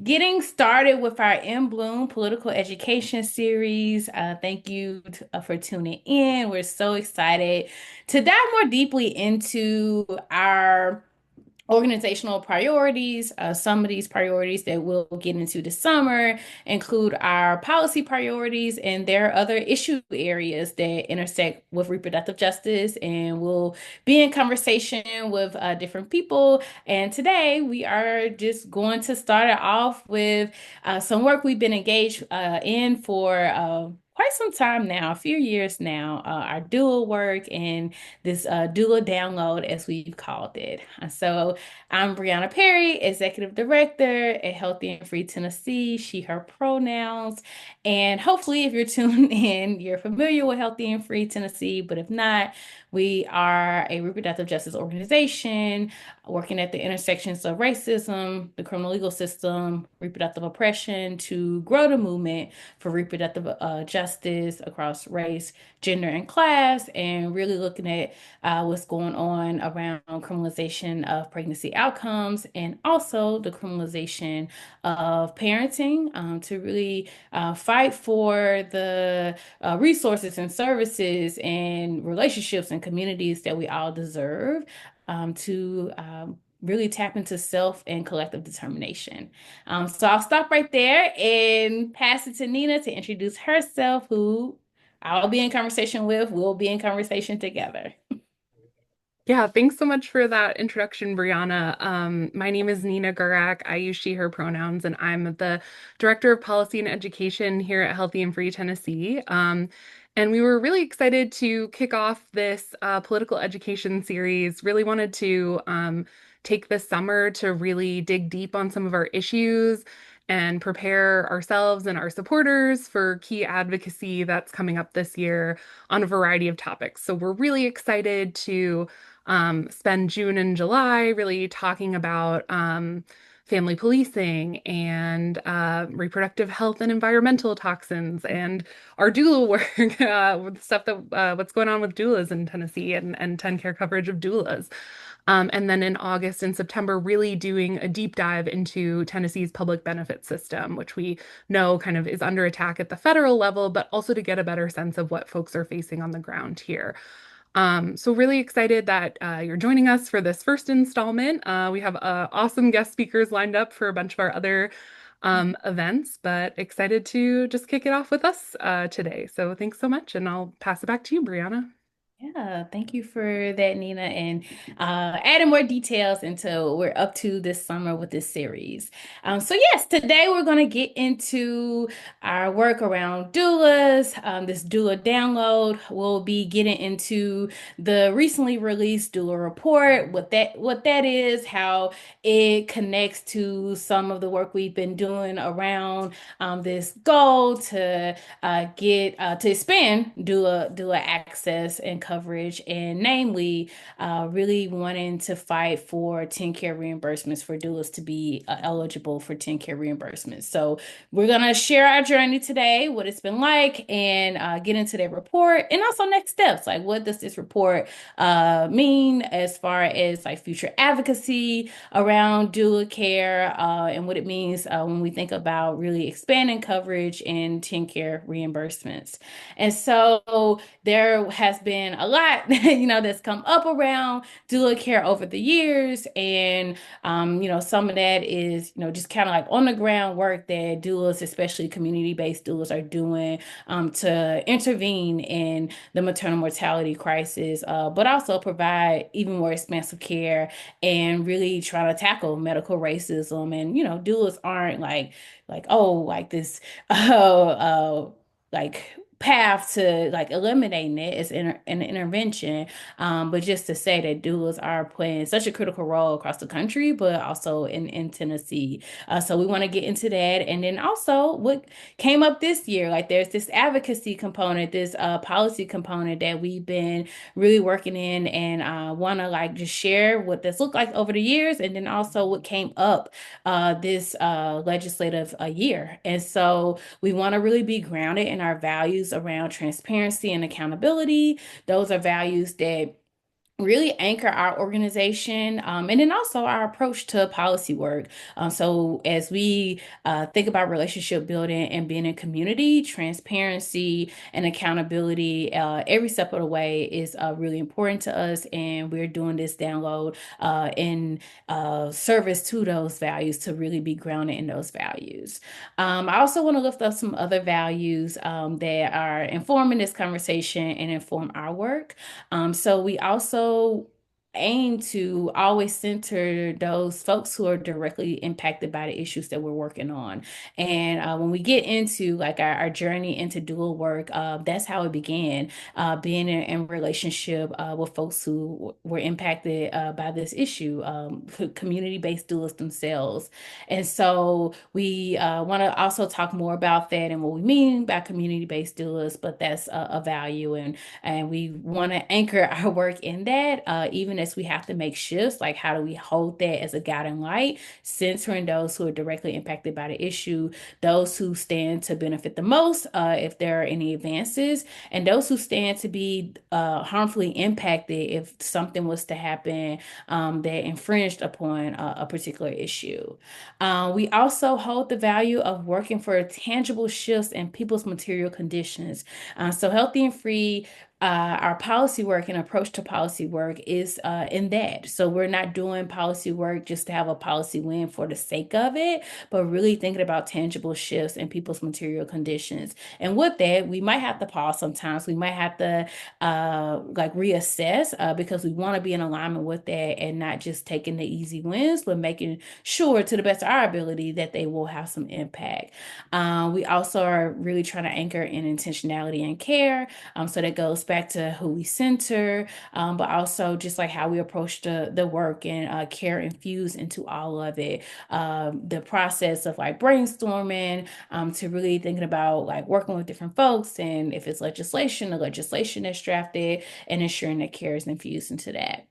getting started with our In Bloom political education series. Thank you for tuning in. We're so excited to dive more deeply into our organizational priorities. Some of these priorities that we'll get into this summer include our policy priorities, and there are other issue areas that intersect with reproductive justice. And we'll be in conversation with different people. And today we are just going to start it off with some work we've been engaged in for quite some time now, a few years now, our doula work and this doula download, as we've called it. So I'm Briana Perry, Executive Director at Healthy and Free Tennessee, she, her pronouns. And hopefully, if you're tuned in, you're familiar with Healthy and Free Tennessee. But if not, we are a reproductive justice organization working at the intersections of racism, the criminal legal system, reproductive oppression to grow the movement for reproductive justice across race, gender, and class, and really looking at what's going on around criminalization of pregnancy outcomes and also the criminalization of parenting to really fight for the resources and services and relationships and communities that we all deserve to really tap into self and collective determination. So I'll stop right there and pass it to Nina to introduce herself, who I'll be in conversation with. We'll be in conversation together. Yeah, thanks so much for that introduction, Brianna. My name is Nina Gurak. I use she, her pronouns, and I'm the Director of Policy and Education here at Healthy and Free Tennessee. And we were really excited to kick off this political education series. Really wanted to take this summer to really dig deep on some of our issues and prepare ourselves and our supporters for key advocacy that's coming up this year on a variety of topics. So we're really excited to spend June and July really talking about family policing and reproductive health and environmental toxins and our doula work with stuff that what's going on with doulas in Tennessee and 10 care coverage of doulas. And then in August and September, really doing a deep dive into Tennessee's public benefit system, which we know kind of is under attack at the federal level, but also to get a better sense of what folks are facing on the ground here. So really excited that you're joining us for this first installment. We have awesome guest speakers lined up for a bunch of our other events, but excited to just kick it off with us today. So thanks so much, and I'll pass it back to you, Brianna. Yeah, thank you for that, Nina, and adding more details into what we're up to this summer with this series. So yes, today we're going to get into our work around doulas. This doula download. We'll be getting into the recently released doula report, what that is, how it connects to some of the work we've been doing around this goal to get to expand doula access and coverage, and namely, really wanting to fight for 10 care reimbursements for doulas to be eligible for 10 care reimbursements. So we're gonna share our journey today, what it's been like, and get into that report, and also next steps, like what does this report mean as far as like future advocacy around doula care, and what it means when we think about really expanding coverage and 10 care reimbursements. And so there has been a lot, that's come up around doula care over the years. And, some of that is, just kind of like on the ground work that doulas, especially community-based doulas, are doing to intervene in the maternal mortality crisis, but also provide even more expansive care and really try to tackle medical racism. And, doulas aren't like, oh, like this, like path to like eliminating it is an intervention, but just to say that doulas are playing such a critical role across the country, but also in Tennessee. So we want to get into that, and then also what came up this year, like there's this advocacy component, this policy component that we've been really working in, and want to like just share what this looked like over the years, and then also what came up this legislative year. And so we want to really be grounded in our values around transparency and accountability. Those are values that really anchor our organization, and then also our approach to policy work. So as we think about relationship building and being in community, transparency and accountability, every step of the way is really important to us. And we're doing this download in service to those values to really be grounded in those values. I also want to lift up some other values that are informing this conversation and inform our work. So we also aim to always center those folks who are directly impacted by the issues that we're working on. And when we get into like our journey into dual work, that's how it began, being in relationship with folks who were impacted by this issue, community-based doulas themselves. And so we want to also talk more about that and what we mean by community-based doulas, but that's a value. And we want to anchor our work in that, even as we have to make shifts. Like, how do we hold that as a guiding light, centering those who are directly impacted by the issue, those who stand to benefit the most if there are any advances, and those who stand to be harmfully impacted if something was to happen that infringed upon a particular issue. We also hold the value of working for tangible shifts in people's material conditions. So healthy and free, our policy work and approach to policy work is in that. So we're not doing policy work just to have a policy win for the sake of it, but really thinking about tangible shifts in people's material conditions. And with that, we might have to pause sometimes. We might have to like reassess because we want to be in alignment with that and not just taking the easy wins, but making sure to the best of our ability that they will have some impact. We also are really trying to anchor in intentionality and care. So that goes back to who we center, but also just like how we approach the work and care infused into all of it. The process of like brainstorming to really thinking about like working with different folks, and if it's legislation, the legislation that's drafted, and ensuring that care is infused into that.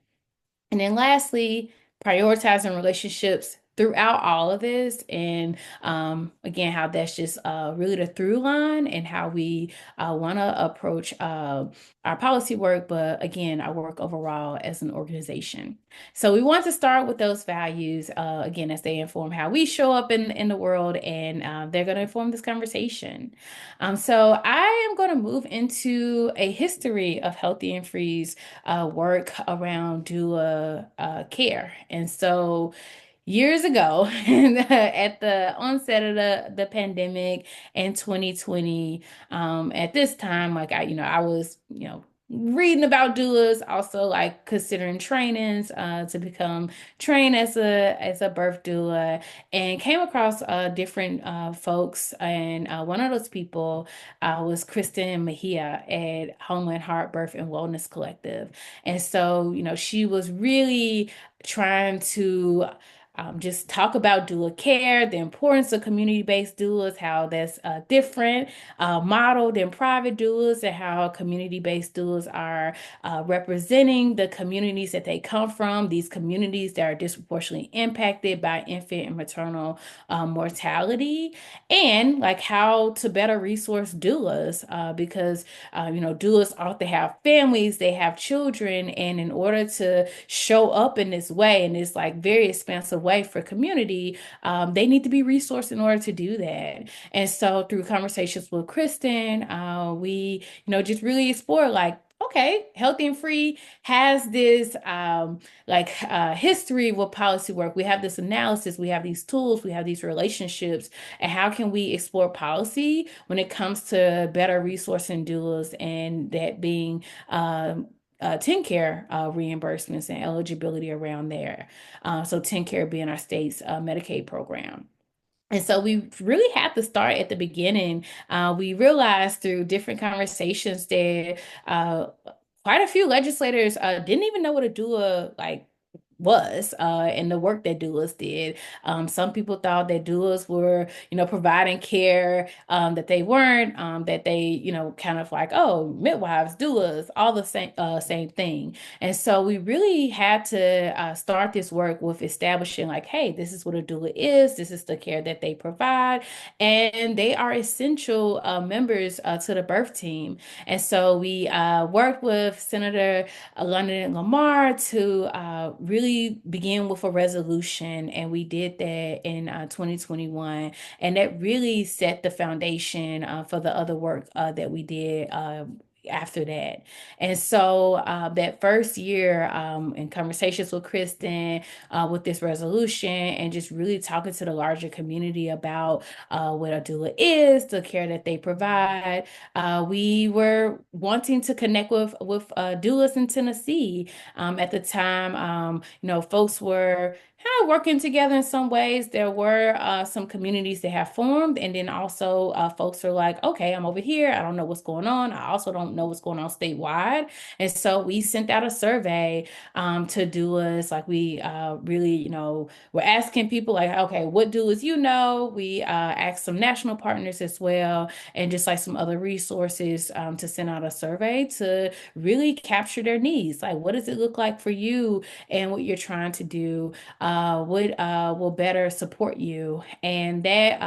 And then lastly, prioritizing relationships throughout all of this. And again, how that's just really the through line and how we want to approach our policy work, but again, our work overall as an organization. So we want to start with those values, again, as they inform how we show up in the world, and they're going to inform this conversation. So I am going to move into a history of Healthy and Free's work around doula care. And so years ago, at the onset of the pandemic in 2020, at this time, like I was, reading about doulas, also like considering trainings to become trained as a birth doula, and came across different folks. And one of those people was Kristen Mejia at Homeland Heart Birth and Wellness Collective. And so, she was really trying to just talk about doula care, the importance of community-based doulas, how that's different model than private doulas, and how community-based doulas are representing the communities that they come from, these communities that are disproportionately impacted by infant and maternal mortality, and like how to better resource doulas because doulas often have families, they have children, and in order to show up in this way, in this like very expansive way for community, they need to be resourced in order to do that. And so through conversations with Kristen, we, just really explore like, okay, Healthy and Free has this history with policy work. We have this analysis, we have these tools, we have these relationships, and how can we explore policy when it comes to better resourcing doulas, and that being TennCare reimbursements and eligibility around there. So TennCare being our state's Medicaid program. And so we really had to start at the beginning. We realized through different conversations that quite a few legislators didn't even know what a doula like was and the work that doulas did. Some people thought that doulas were, providing care that they weren't, that they, kind of like, oh, midwives, doulas, all the same thing. And so we really had to start this work with establishing like, hey, this is what a doula is. This is the care that they provide, and they are essential members to the birth team. And so we worked with Senator London Lamar to really begin with a resolution, and we did that in 2021, and that really set the foundation for the other work that we did. After that. And so that first year, in conversations with Kristen, with this resolution, and just really talking to the larger community about what a doula is, the care that they provide, we were wanting to connect with doulas in Tennessee. At the time, folks were kind of working together in some ways. There were some communities that have formed, and then also folks are like, okay, I'm over here. I don't know what's going on. I also don't know what's going on statewide. And so we sent out a survey to doulas. Like we really, we're asking people like, okay, what doulas you know? We asked some national partners as well, and just like some other resources to send out a survey to really capture their needs. Like, what does it look like for you and what you're trying to do? What will better support you? And that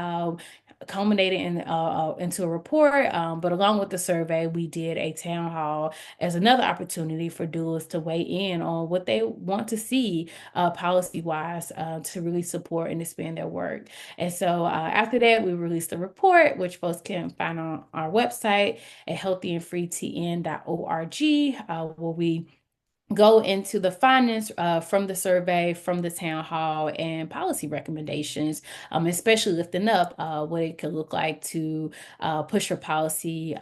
culminated into a report. But along with the survey, we did a town hall as another opportunity for doulas to weigh in on what they want to see policy wise to really support and expand their work. And so after that, we released a report, which folks can find on our website at healthyandfreetn.org, where we go into the findings from the survey, from the town hall, and policy recommendations, especially lifting up what it could look like to push for policy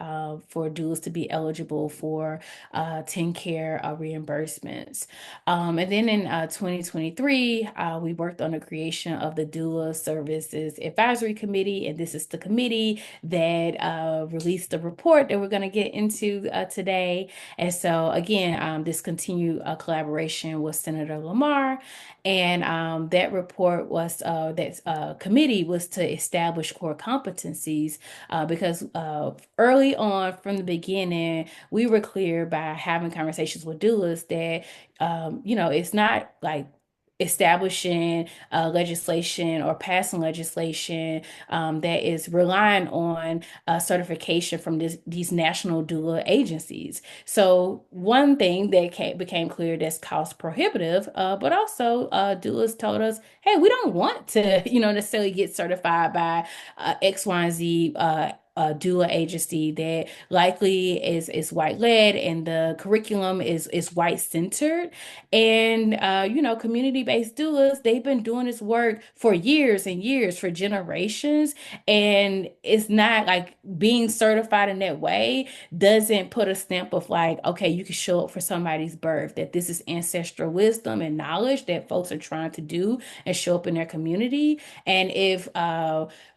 for doulas to be eligible for TennCare reimbursements. And then in 2023, we worked on the creation of the Doula Services Advisory Committee, and this is the committee that released the report that we're going to get into today. And so again, this continued collaboration with Senator Lamar, and that report was that committee was to establish core competencies because early on from the beginning, we were clear by having conversations with doulas that it's not like establishing legislation or passing legislation that is relying on certification from these national doula agencies. So one thing that became clear that's cost prohibitive, but also doulas told us, hey, we don't want to, necessarily get certified by X, Y, and Z. Doula agency that likely is white led, and the curriculum is white centered. And community-based doulas, they've been doing this work for years and years, for generations. And it's not like being certified in that way doesn't put a stamp of like, okay, you can show up for somebody's birth, that this is ancestral wisdom and knowledge that folks are trying to do and show up in their community. And if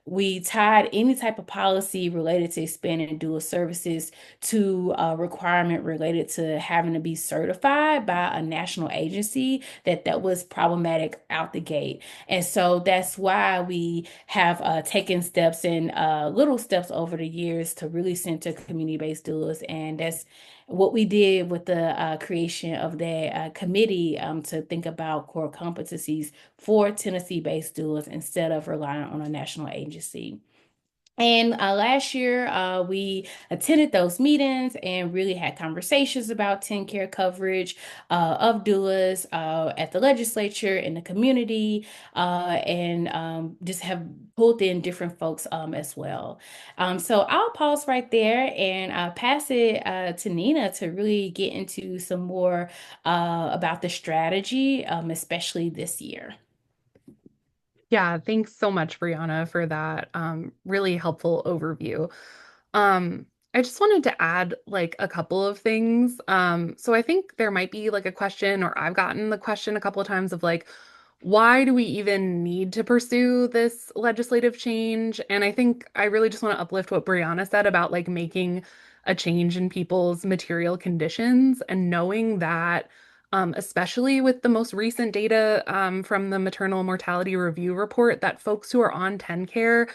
we tied any type of policy related to expanding doula services to a requirement related to having to be certified by a national agency, that was problematic out the gate. And so that's why we have taken steps and little steps over the years to really center community-based doulas. And that's what we did with the creation of the committee to think about core competencies for Tennessee-based doulas instead of relying on a national agency. And last year, we attended those meetings and really had conversations about TennCare coverage of doulas at the legislature, in the community, and just have pulled in different folks as well. So I'll pause right there and pass it to Nina to really get into some more about the strategy, especially this year. Yeah, thanks so much, Brianna, for that really helpful overview. Um, I just wanted to add like a couple of things. So I think there might be like a question, or I've gotten the question a couple of times of like, why do we even need to pursue this legislative change? And I think I really just want to uplift what Brianna said about like making a change in people's material conditions and knowing that especially with the most recent data from the Maternal Mortality Review report that folks who are on 10 care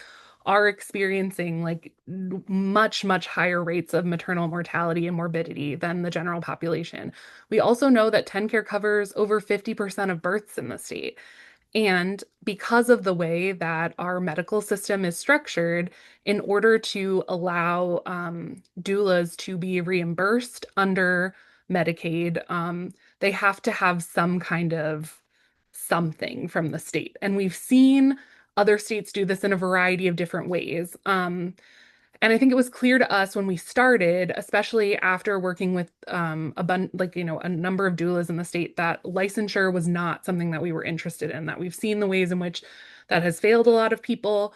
are experiencing like much, much higher rates of maternal mortality and morbidity than the general population. We also know that 10 care covers over 50% of births in the state. And because of the way that our medical system is structured, in order to allow doulas to be reimbursed under Medicaid, they have to have some kind of something from the state. And we've seen other states do this in a variety of different ways. And I think it was clear to us when we started, especially after working with a number of doulas in the state, that licensure was not something that we were interested in, that we've seen the ways in which that has failed a lot of people.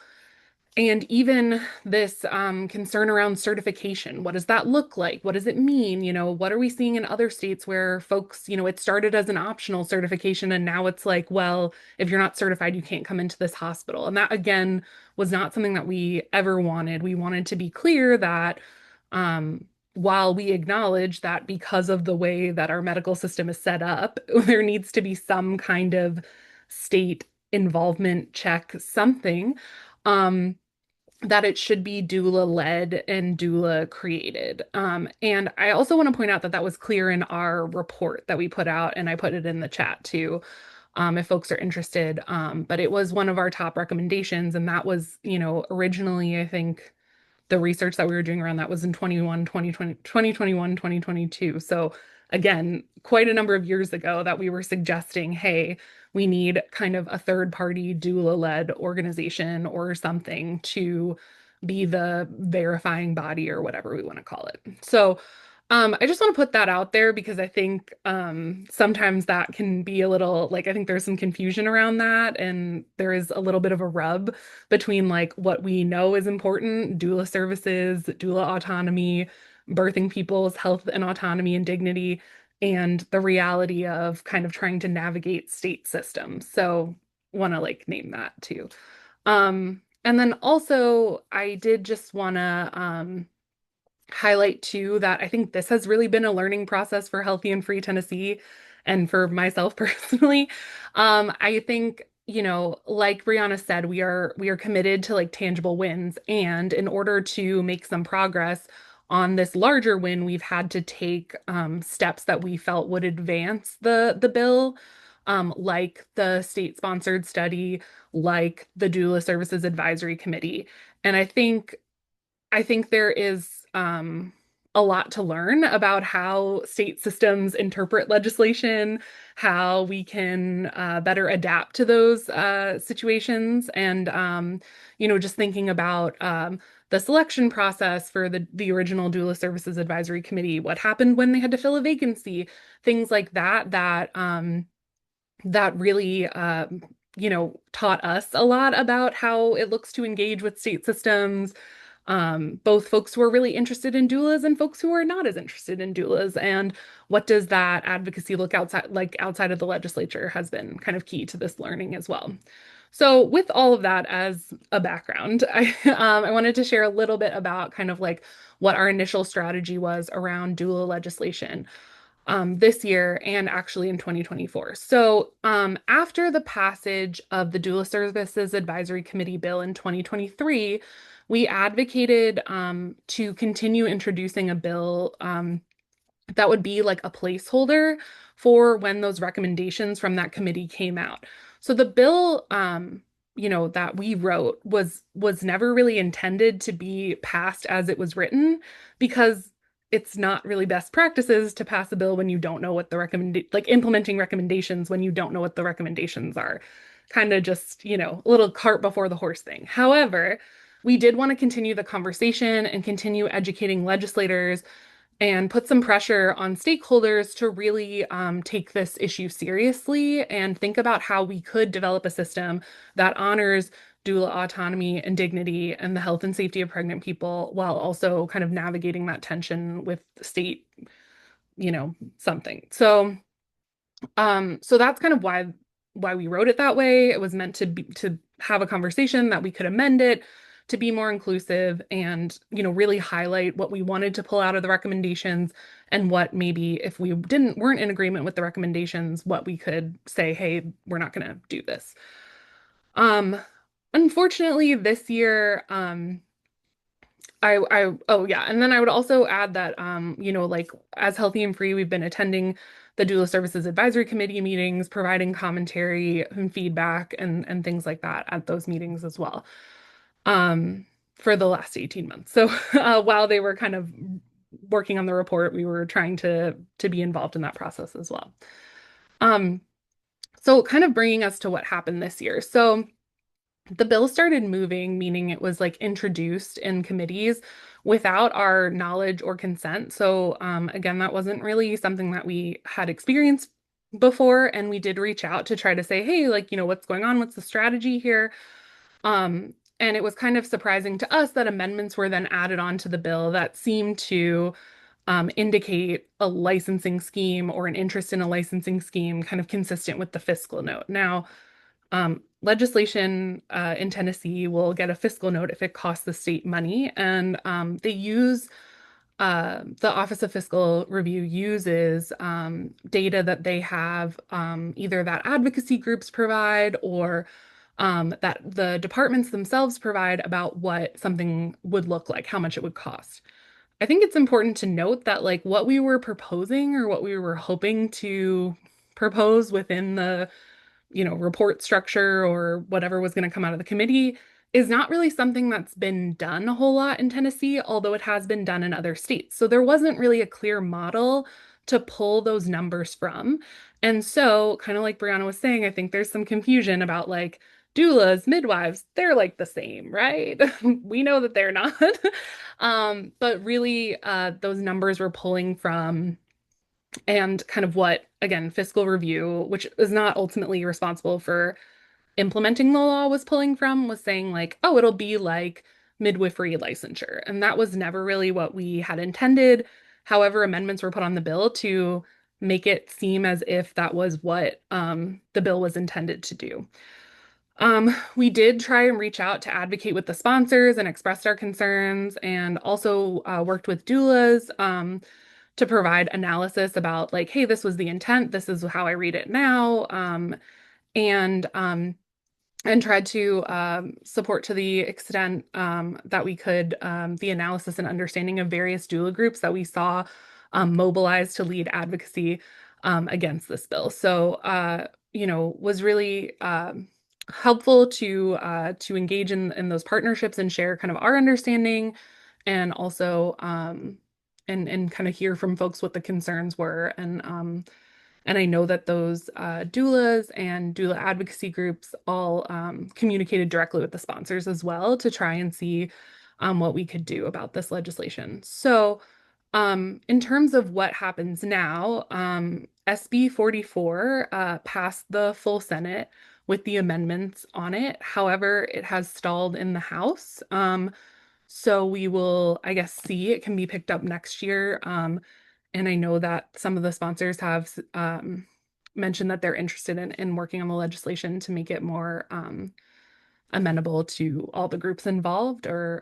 And even this concern around certification. What does that look like? What does it mean? What are we seeing in other states where folks, it started as an optional certification and now it's like, well, if you're not certified, you can't come into this hospital. And that, again, was not something that we ever wanted. We wanted to be clear that while we acknowledge that because of the way that our medical system is set up, there needs to be some kind of state involvement check, something. Um, that it should be doula led and doula created. And I also want to point out that that was clear in our report that we put out, and I put it in the chat too, if folks are interested. But it was one of our top recommendations, and that was, originally, I think the research that we were doing around that was in 2022. So again, quite a number of years ago that we were suggesting, hey, we need kind of a third party doula-led organization or something to be the verifying body or whatever we want to call it. So I just want to put that out there because I think sometimes that can be a little like I think there's some confusion around that, and there is a little bit of a rub between like what we know is important, doula services, doula autonomy, birthing people's health and autonomy and dignity, and the reality of kind of trying to navigate state systems. So want to like name that too. And then also I did just want to highlight too that I think this has really been a learning process for Healthy and Free Tennessee and for myself personally. I think, like Briana said, we are committed to like tangible wins. And in order to make some progress on this larger win, we've had to take steps that we felt would advance the bill. Like the state-sponsored study, like the Doula Services Advisory Committee. And I think there is a lot to learn about how state systems interpret legislation, how we can better adapt to those situations, and just thinking about the selection process for the original Doula Services Advisory Committee, what happened when they had to fill a vacancy, things like that. That really taught us a lot about how it looks to engage with state systems, both folks who are really interested in doulas and folks who are not as interested in doulas. And what does that advocacy look outside of the legislature has been kind of key to this learning as well. So with all of that as a background, I wanted to share a little bit about kind of like what our initial strategy was around doula legislation this year and actually in 2024. So, after the passage of the Doula Services Advisory Committee bill in 2023, we advocated to continue introducing a bill that would be like a placeholder for when those recommendations from that committee came out. So the bill, that we wrote was never really intended to be passed as it was written because it's not really best practices to pass a bill when you don't know what the implementing recommendations when you don't know what the recommendations are. Kind of just, a little cart before the horse thing. However, we did want to continue the conversation and continue educating legislators and put some pressure on stakeholders to really take this issue seriously and think about how we could develop a system that honors doula autonomy and dignity and the health and safety of pregnant people while also kind of navigating that tension with state, something. So that's kind of why we wrote it that way. It was meant to have a conversation that we could amend it to be more inclusive and, really highlight what we wanted to pull out of the recommendations and what maybe if we weren't in agreement with the recommendations, what we could say, hey, we're not going to do this. Um, Unfortunately, this year, oh yeah, and then I would also add that, like as Healthy and Free, we've been attending the Doula Services Advisory Committee meetings, providing commentary and feedback and things like that at those meetings as well, um, for the last 18 months. So while they were kind of working on the report, we were trying to be involved in that process as well. Um, so kind of bringing us to what happened this year. So the bill started moving, meaning it was like introduced in committees without our knowledge or consent. So, again, that wasn't really something that we had experienced before. And we did reach out to try to say, hey, like, what's going on? What's the strategy here? And it was kind of surprising to us that amendments were then added onto the bill that seemed to indicate a licensing scheme or an interest in a licensing scheme, kind of consistent with the fiscal note. Now, legislation in Tennessee will get a fiscal note if it costs the state money, and they use the Office of Fiscal Review uses data that they have either that advocacy groups provide or that the departments themselves provide about what something would look like, how much it would cost. I think it's important to note that like what we were proposing or what we were hoping to propose within the report structure or whatever was going to come out of the committee is not really something that's been done a whole lot in Tennessee, although it has been done in other states. So there wasn't really a clear model to pull those numbers from. And so, kind of like Brianna was saying, I think there's some confusion about like doulas, midwives, they're like the same, right? We know that they're not. But really, those numbers were pulling from and kind of what, again, fiscal review, which is not ultimately responsible for implementing the law, was pulling from, was saying, like, oh, it'll be like midwifery licensure. And that was never really what we had intended. However, amendments were put on the bill to make it seem as if that was what the bill was intended to do. We did try and reach out to advocate with the sponsors and expressed our concerns, and also worked with doulas. To provide analysis about like, hey, this was the intent, this is how I read it now, and tried to support to the extent that we could the analysis and understanding of various doula groups that we saw mobilized to lead advocacy against this bill. So, was really helpful to engage in those partnerships and share kind of our understanding, and also and kind of hear from folks what the concerns were. And I know that those doulas and doula advocacy groups all communicated directly with the sponsors as well to try and see what we could do about this legislation. So, in terms of what happens now, SB 44 passed the full Senate with the amendments on it. However, it has stalled in the House. So we will, I guess, see it can be picked up next year. And I know that some of the sponsors have mentioned that they're interested in working on the legislation to make it more amenable to all the groups involved or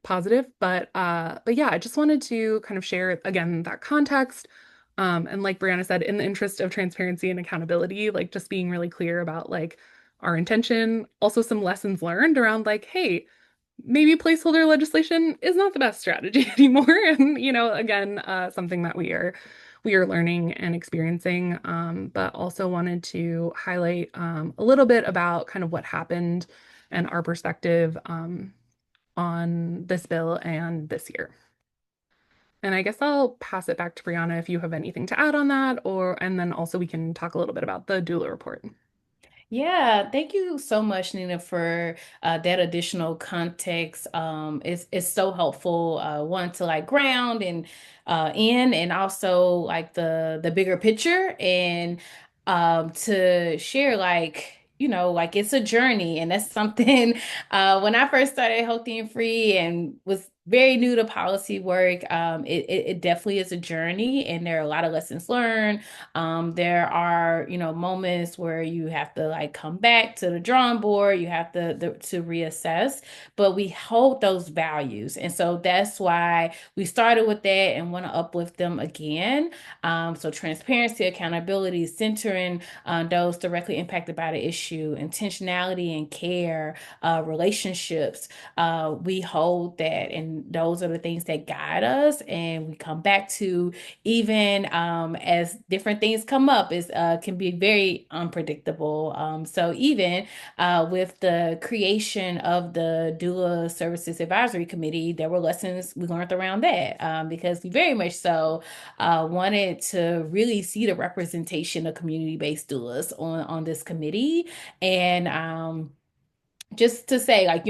positive. But yeah, I just wanted to kind of share again that context. And like Brianna said, in the interest of transparency and accountability, like just being really clear about like our intention, also some lessons learned around like, hey, maybe placeholder legislation is not the best strategy anymore. And, again, something that we are learning and experiencing, but also wanted to highlight a little bit about kind of what happened and our perspective on this bill and this year. And I guess I'll pass it back to Brianna if you have anything to add on that, and then also we can talk a little bit about the doula report. Yeah, thank you so much, Nina, for that additional context. It's so helpful. One to like ground and and also like the bigger picture, and to share like like it's a journey, and that's something. When I first started Healthy and Free and was very new to policy work. It definitely is a journey, and there are a lot of lessons learned. There are, moments where you have to like come back to the drawing board. You have to reassess, but we hold those values, and so that's why we started with that and want to uplift them again. So transparency, accountability, centering those directly impacted by the issue, intentionality and care, relationships. We hold that, and those are the things that guide us, and we come back to even as different things come up. Is can be very unpredictable. So even with the creation of the Doula Services Advisory Committee, there were lessons we learned around that, because we very much so wanted to really see the representation of community-based doulas on this committee. And just to say, like,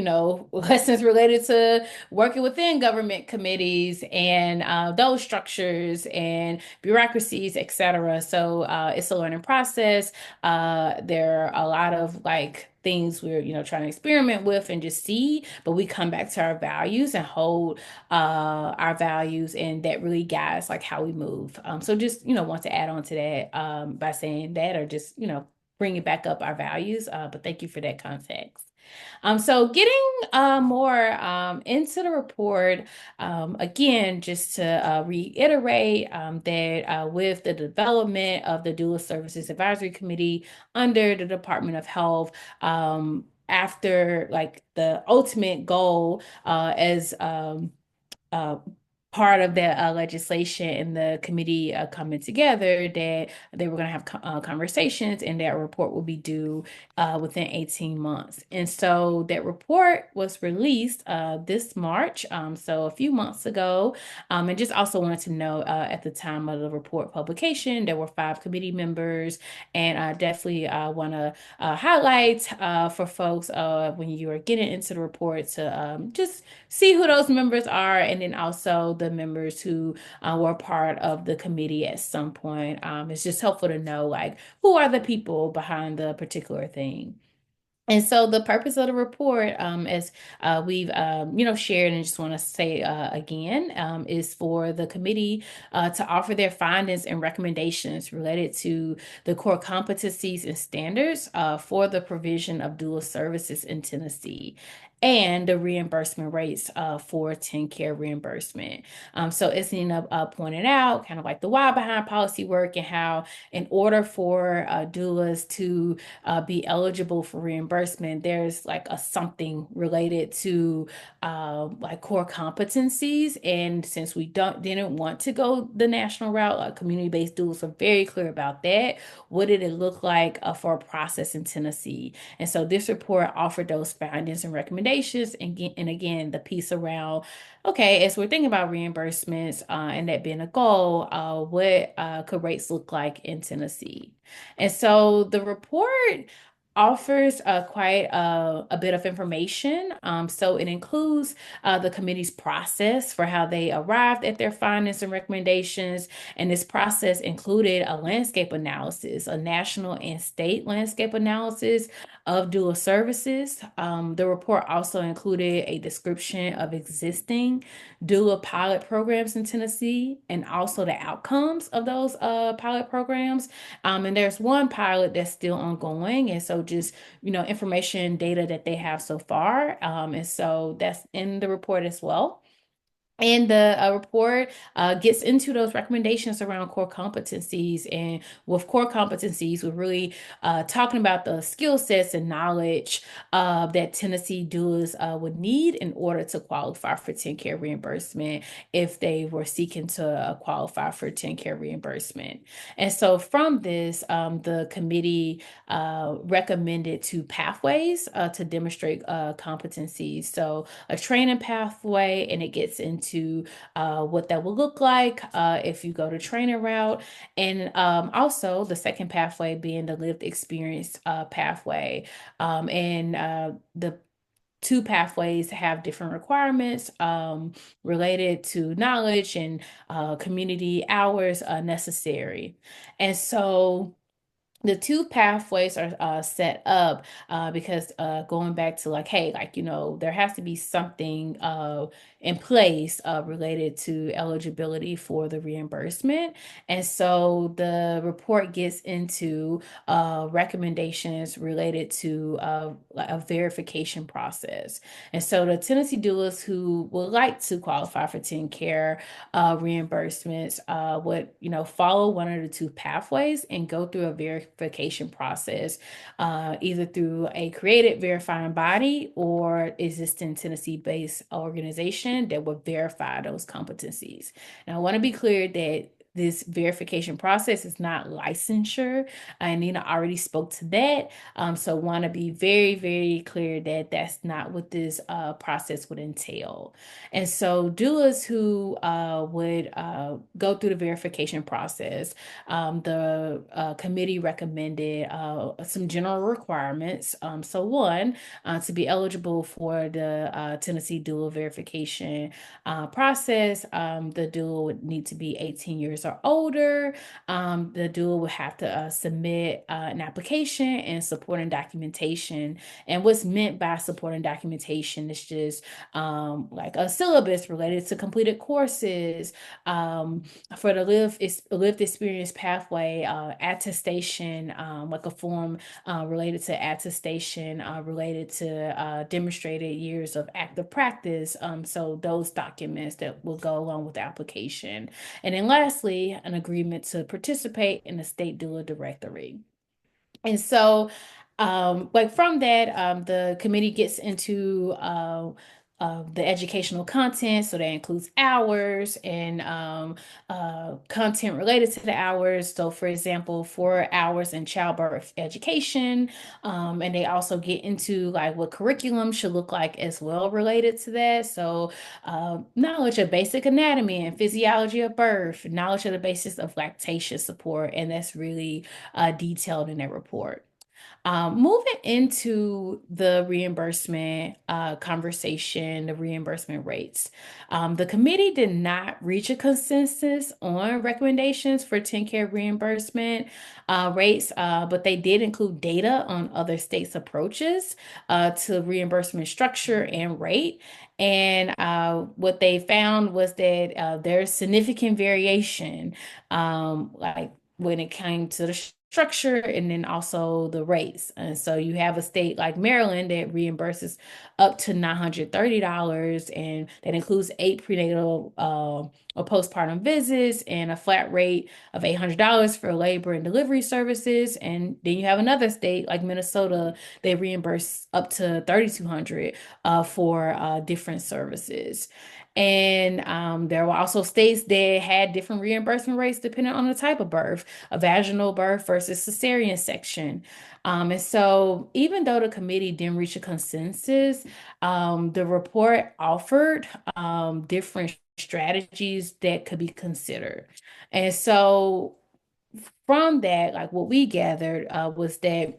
lessons related to working within government committees and those structures and bureaucracies, etc. So it's a learning process. There are a lot of like things we're, trying to experiment with and just see, but we come back to our values and hold our values, and that really guides like how we move. So just, want to add on to that by saying that, or just, bring it back up our values. But thank you for that context. So getting more into the report, again, just to reiterate that with the development of the Doula Services Advisory Committee under the Department of Health, after like the ultimate goal as uh, part of that legislation and the committee coming together, that they were going to have conversations, and that report will be due within 18 months. And so that report was released this March, so a few months ago. And just also wanted to know at the time of the report publication, there were 5 committee members, and I definitely want to highlight for folks when you are getting into the report to just see who those members are, and then also the members who were part of the committee at some point. It's just helpful to know like who are the people behind the particular thing. And so the purpose of the report, as we've shared, and just want to say again, is for the committee to offer their findings and recommendations related to the core competencies and standards for the provision of dual services in Tennessee, and the reimbursement rates for TennCare reimbursement. So as Nina pointed out, kind of like the why behind policy work, and how in order for doulas to be eligible for reimbursement, there's like a something related to like core competencies. And since we didn't want to go the national route, like community-based doulas are very clear about that. What did it look like for a process in Tennessee? And so this report offered those findings and recommendations, and again, the piece around, okay, as we're thinking about reimbursements and that being a goal, what could rates look like in Tennessee? And so the report offers quite a bit of information. So it includes the committee's process for how they arrived at their findings and recommendations. And this process included a landscape analysis, a national and state landscape analysis of dual services. The report also included a description of existing doula pilot programs in Tennessee, and also the outcomes of those pilot programs. And there's one pilot that's still ongoing. And so just, information data that they have so far. And so that's in the report as well. And the report gets into those recommendations around core competencies. And with core competencies, we're really talking about the skill sets and knowledge that Tennessee doulas would need in order to qualify for TennCare reimbursement if they were seeking to qualify for TennCare reimbursement. And so from this, the committee recommended 2 pathways to demonstrate competencies. So a training pathway, and it gets into what that will look like if you go to training route. And also the second pathway being the lived experience pathway. And the 2 pathways have different requirements related to knowledge and community hours necessary. And so the two pathways are set up because going back to like, hey, like, there has to be something in place related to eligibility for the reimbursement. And so the report gets into recommendations related to like a verification process. And so the Tennessee doulas who would like to qualify for TennCare reimbursements would, follow one of the two pathways and go through a verification process, either through a created verifying body or existing Tennessee-based organization that would verify those competencies. Now, I want to be clear that this verification process is not licensure. And Nina already spoke to that. So want to be very, very clear that that's not what this process would entail. And so doulas who would go through the verification process, the committee recommended some general requirements. So one, to be eligible for the Tennessee doula verification process, the doula would need to be 18 years or older. The doula would have to submit an application and supporting documentation. And what's meant by supporting documentation is just like a syllabus related to completed courses, for the lived experience pathway, attestation, like a form related to attestation, related to demonstrated years of active practice. So those documents that will go along with the application. And then lastly, an agreement to participate in the state doula directory. And so, like from that, the committee gets into the educational content. So that includes hours and content related to the hours. So, for example, 4 hours in childbirth education. And they also get into like what curriculum should look like as well related to that. So, knowledge of basic anatomy and physiology of birth, knowledge of the basis of lactation support. And that's really detailed in that report. Moving into the reimbursement conversation, the reimbursement rates. The committee did not reach a consensus on recommendations for TennCare reimbursement rates, but they did include data on other states' approaches to reimbursement structure and rate. And what they found was that there's significant variation, like when it came to the structure and then also the rates. And so you have a state like Maryland that reimburses up to $930, and that includes 8 prenatal or postpartum visits and a flat rate of $800 for labor and delivery services. And then you have another state like Minnesota, they reimburse up to 3,200 for different services. And there were also states that had different reimbursement rates depending on the type of birth, a vaginal birth versus cesarean section. And so, even though the committee didn't reach a consensus, the report offered different strategies that could be considered. And so, from that, like what we gathered was that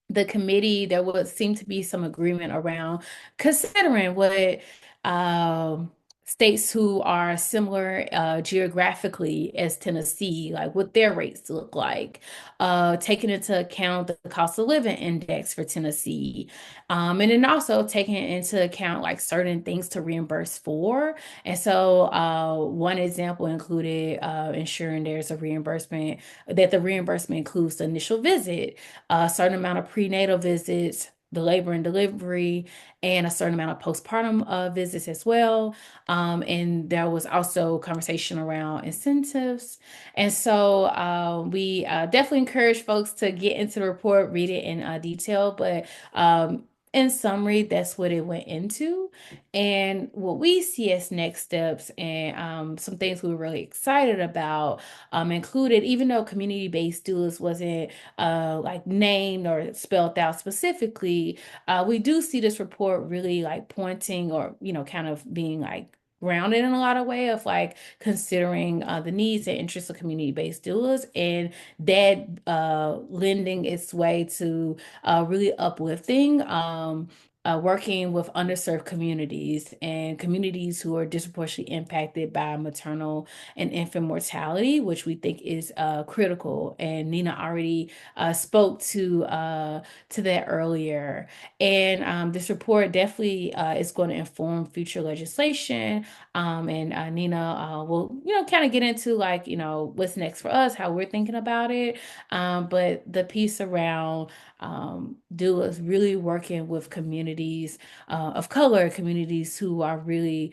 the committee, there would seem to be some agreement around considering what um, states who are similar geographically as Tennessee, like what their rates look like, taking into account the cost of living index for Tennessee, and then also taking into account like certain things to reimburse for. And so one example included ensuring there's a reimbursement, that the reimbursement includes the initial visit, a certain amount of prenatal visits, the labor and delivery, and a certain amount of postpartum visits as well. And there was also conversation around incentives. And so we definitely encourage folks to get into the report, read it in detail. But in summary, that's what it went into. And what we see as next steps and some things we were really excited about included, even though community-based doulas wasn't like named or spelled out specifically, we do see this report really like pointing or, kind of being like grounded in a lot of way of like considering the needs and interests of community-based doulas, and that lending its way to really uplifting working with underserved communities and communities who are disproportionately impacted by maternal and infant mortality, which we think is critical. And Nina already spoke to that earlier. And this report definitely is going to inform future legislation. And Nina will, kind of get into like, what's next for us, how we're thinking about it. But the piece around doulas really working with communities of color, communities who are really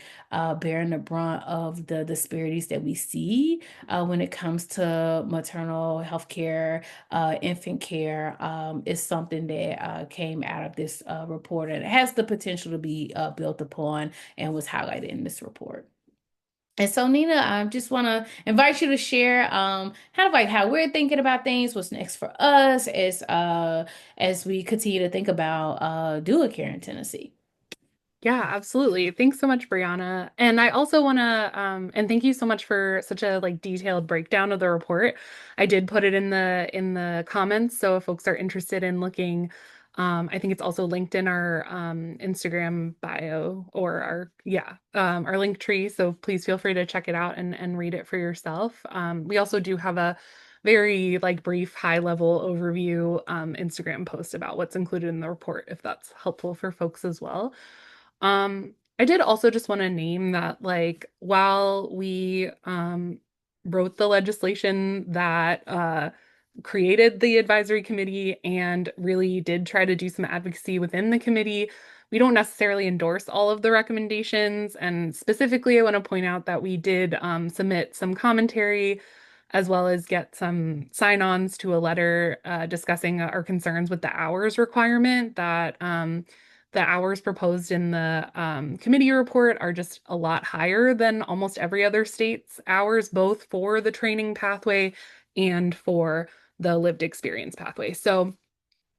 bearing the brunt of the disparities that we see when it comes to maternal health care, infant care, is something that came out of this report and it has the potential to be built upon and was highlighted in this report. And so, Nina, I just want to invite you to share kind of like how we're thinking about things, what's next for us as we continue to think about doula care in Tennessee. Yeah, absolutely. Thanks so much, Brianna. And I also want to and thank you so much for such a like detailed breakdown of the report. I did put it in the comments, so if folks are interested in looking, I think it's also linked in our Instagram bio or our link tree. So please feel free to check it out and read it for yourself. We also do have a very like brief high level overview Instagram post about what's included in the report if that's helpful for folks as well. I did also just want to name that, like, while we wrote the legislation that created the advisory committee and really did try to do some advocacy within the committee, we don't necessarily endorse all of the recommendations. And specifically, I want to point out that we did submit some commentary as well as get some sign-ons to a letter discussing our concerns with the hours requirement that the hours proposed in the committee report are just a lot higher than almost every other state's hours, both for the training pathway and for the lived experience pathway. So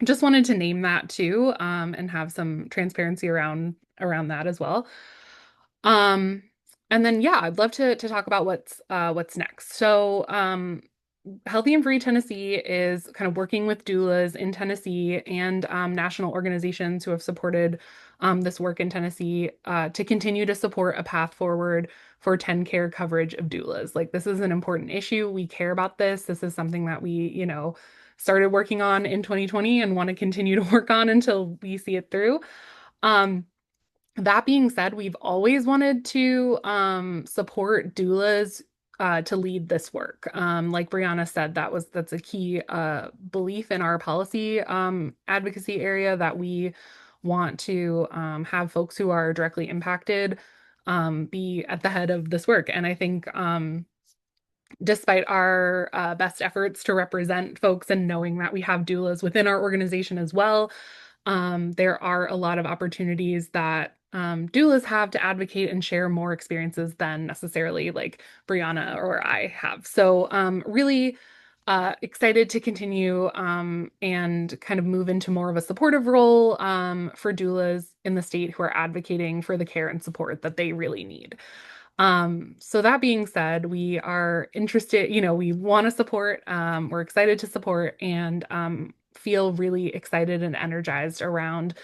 just wanted to name that too, and have some transparency around that as well. Um, and then yeah, I'd love to talk about what's next. So Healthy and Free Tennessee is kind of working with doulas in Tennessee and national organizations who have supported this work in Tennessee to continue to support a path forward for TennCare coverage of doulas. Like, this is an important issue. We care about this. This is something that we, started working on in 2020 and want to continue to work on until we see it through. Um, that being said, we've always wanted to support doulas to lead this work. Like Brianna said, that's a key belief in our policy advocacy area that we want to have folks who are directly impacted be at the head of this work. And I think despite our best efforts to represent folks and knowing that we have doulas within our organization as well, there are a lot of opportunities that doulas have to advocate and share more experiences than necessarily like Brianna or I have. So really excited to continue and kind of move into more of a supportive role for doulas in the state who are advocating for the care and support that they really need. So that being said, we are interested, we want to support, we're excited to support and feel really excited and energized around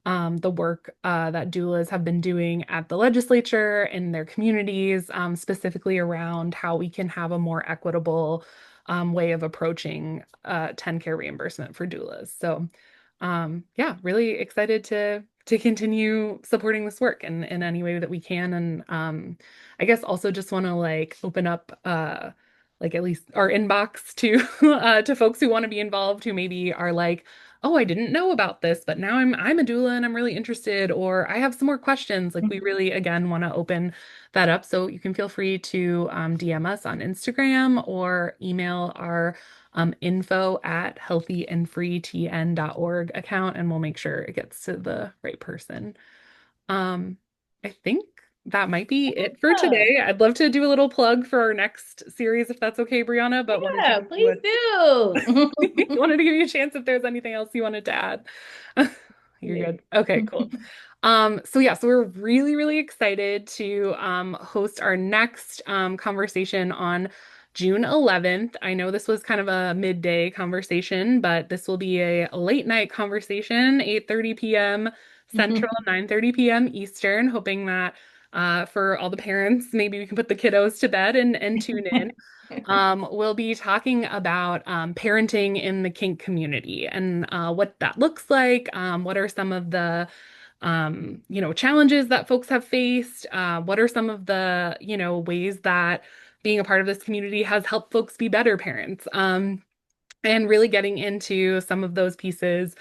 the work that doulas have been doing at the legislature in their communities, specifically around how we can have a more equitable way of approaching TennCare reimbursement for doulas. So yeah, really excited to continue supporting this work in any way that we can. And I guess also just want to like open up like at least our inbox to to folks who want to be involved, who maybe are like, oh, I didn't know about this, but now I'm a doula and I'm really interested, or I have some more questions. Like, we really again want to open that up. So you can feel free to DM us on Instagram or email our info@healthyandfreetn.org account, and we'll make sure it gets to the right person. Um, I think that might be it for Yeah, today. I'd love to do a little plug for our next series if that's okay, Brianna, but wanted to yeah, give you please do. wanted to give you a chance if there's anything else you wanted to add. You're Yeah. good. Okay, cool. So we're really, really excited to host our next conversation on June 11th. I know this was kind of a midday conversation, but this will be a late night conversation, 8:30 p.m. Central, 9:30 p.m. Eastern, hoping that for all the parents, maybe we can put the kiddos to bed and tune in. We'll be talking about parenting in the kink community and what that looks like. What are some of the challenges that folks have faced? What are some of the, ways that being a part of this community has helped folks be better parents? And really getting into some of those pieces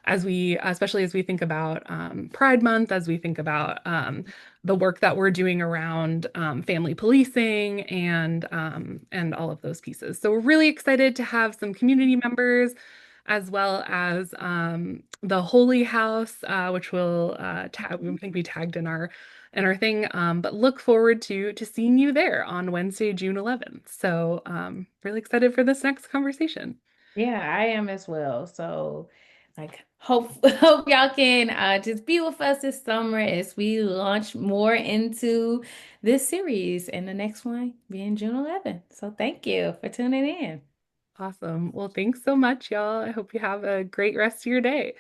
especially as we think about Pride Month, as we think about the work that we're doing around family policing and all of those pieces. So we're really excited to have some community members as well as the Holy House, which will tag, we think we tagged in our thing. But look forward to seeing you there on Wednesday, June 11th. So really excited for this next conversation. Yeah, I am as well. So, like, hope hope y'all can just be with us this summer as we launch more into this series, and the next one being June 11th. So, thank you for tuning in. Awesome. Well, thanks so much, y'all. I hope you have a great rest of your day.